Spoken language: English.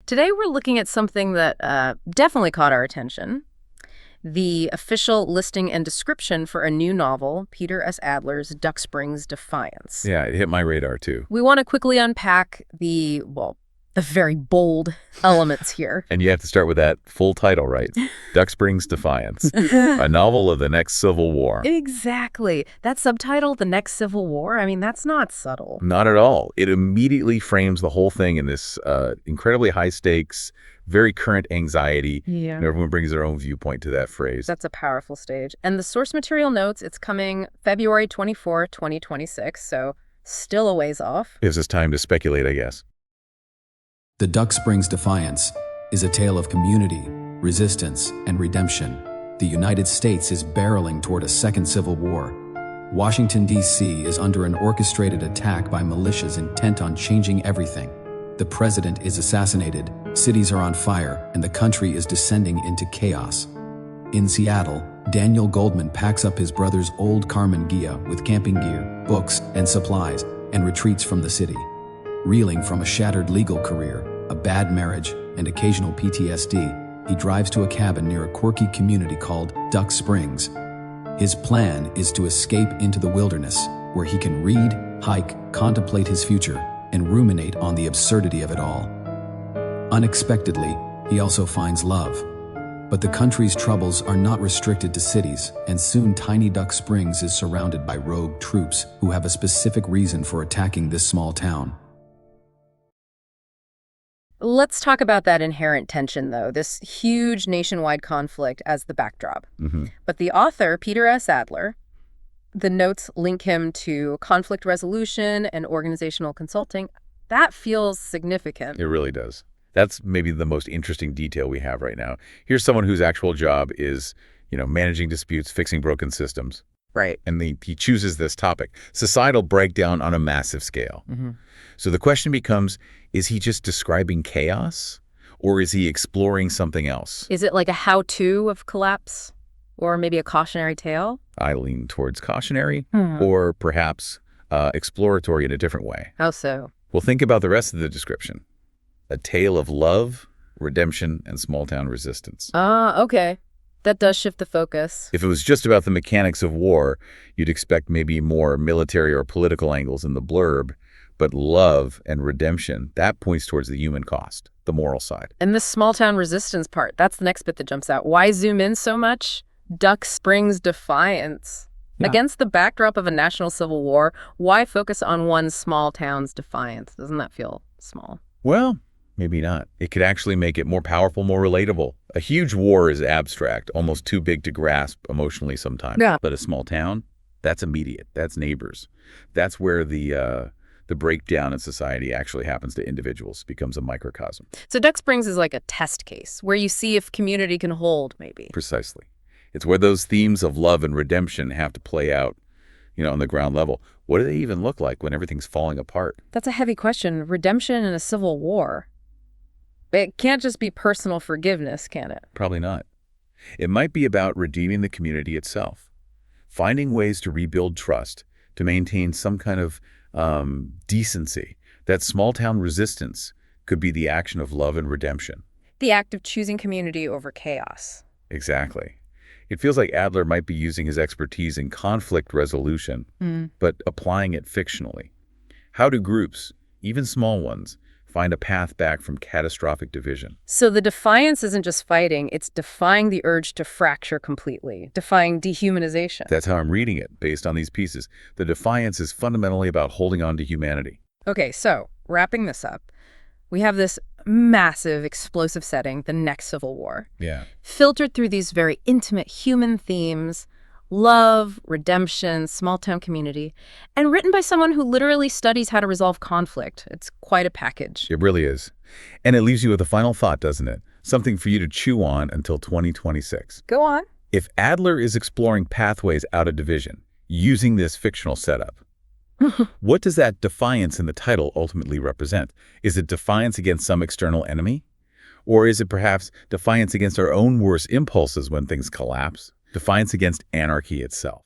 Today we're looking at something that definitely caught our attention. The official listing and description for a new novel, Peter S. Adler's Duck Springs Defiance. Yeah, it hit my radar too. We want to quickly unpack the very bold elements here. And you have to start with that full title, right? Duck Springs Defiance, a novel of the next Civil War. Exactly. That subtitle, The Next Civil War, I mean, that's not subtle. Not at all. It immediately frames the whole thing in this incredibly high stakes, very current anxiety. Yeah. And everyone brings their own viewpoint to that phrase. That's a powerful stage. And the source material notes it's coming February 24, 2026, so still a ways off. Gives us time to speculate, I guess. The Duck Springs Defiance is a tale of community, resistance, and redemption. The United States is barreling toward a second civil war. Washington, D.C. is under an orchestrated attack by militias intent on changing everything. The president is assassinated, cities are on fire, and the country is descending into chaos. In Seattle, Daniel Goldman packs up his brother's old Carmen Gia with camping gear, books, and supplies, and retreats from the city. Reeling from a shattered legal career, a bad marriage, and occasional PTSD, he drives to a cabin near a quirky community called Duck Springs. His plan is to escape into the wilderness, where he can read, hike, contemplate his future, and ruminate on the absurdity of it all. Unexpectedly, he also finds love. But the country's troubles are not restricted to cities, and soon tiny Duck Springs is surrounded by rogue troops who have a specific reason for attacking this small town. Let's talk about that inherent tension, though, this huge nationwide conflict as the backdrop. But the author, Peter S. Adler, the notes link him to conflict resolution and organizational consulting. That feels significant. It really does. That's maybe the most interesting detail we have right now. Here's someone whose actual job is, managing disputes, fixing broken systems. Right. And he chooses this topic, societal breakdown on a massive scale. So the question becomes, is he just describing chaos, or is he exploring something else? Is it like a how-to of collapse, or maybe a cautionary tale? I lean towards cautionary, or perhaps exploratory in a different way. How so? Well, think about the rest of the description. A tale of love, redemption, and small-town resistance. Okay. That does shift the focus. If it was just about the mechanics of war, you'd expect maybe more military or political angles in the blurb. But love and redemption, that points towards the human cost, the moral side. And the small-town resistance part, that's the next bit that jumps out. Why zoom in so much? Duck Springs Defiance. Yeah. Against the backdrop of a national civil war, why focus on one small town's defiance? Doesn't that feel small? Well, maybe not. It could actually make it more powerful, more relatable. A huge war is abstract, almost too big to grasp emotionally sometimes. Yeah. But a small town, that's immediate. That's neighbors. That's where the breakdown in society actually happens to individuals, becomes a microcosm. So Duck Springs is like a test case where you see if community can hold, maybe. Precisely. It's where those themes of love and redemption have to play out, on the ground level. What do they even look like when everything's falling apart? That's a heavy question. Redemption in a civil war. It can't just be personal forgiveness, can it? Probably not. It might be about redeeming the community itself, finding ways to rebuild trust, to maintain some kind of decency. That small-town resistance could be the action of love and redemption. The act of choosing community over chaos. Exactly. It feels like Adler might be using his expertise in conflict resolution, but applying it fictionally. How do groups, even small ones, find a path back from catastrophic division? So the defiance isn't just fighting, it's defying the urge to fracture completely, defying dehumanization. That's how I'm reading it, based on these pieces. The defiance is fundamentally about holding on to humanity. Okay, so wrapping this up, we have this massive, explosive setting, the next civil war. Yeah. Filtered through these very intimate human themes, love, redemption, small-town community, and written by someone who literally studies how to resolve conflict. It's quite a package. It really is. And it leaves you with a final thought, doesn't it? Something for you to chew on until 2026. Go on. If Adler is exploring pathways out of division, using this fictional setup, what does that defiance in the title ultimately represent? Is it defiance against some external enemy? Or is it perhaps defiance against our own worst impulses when things collapse? Defiance against anarchy itself?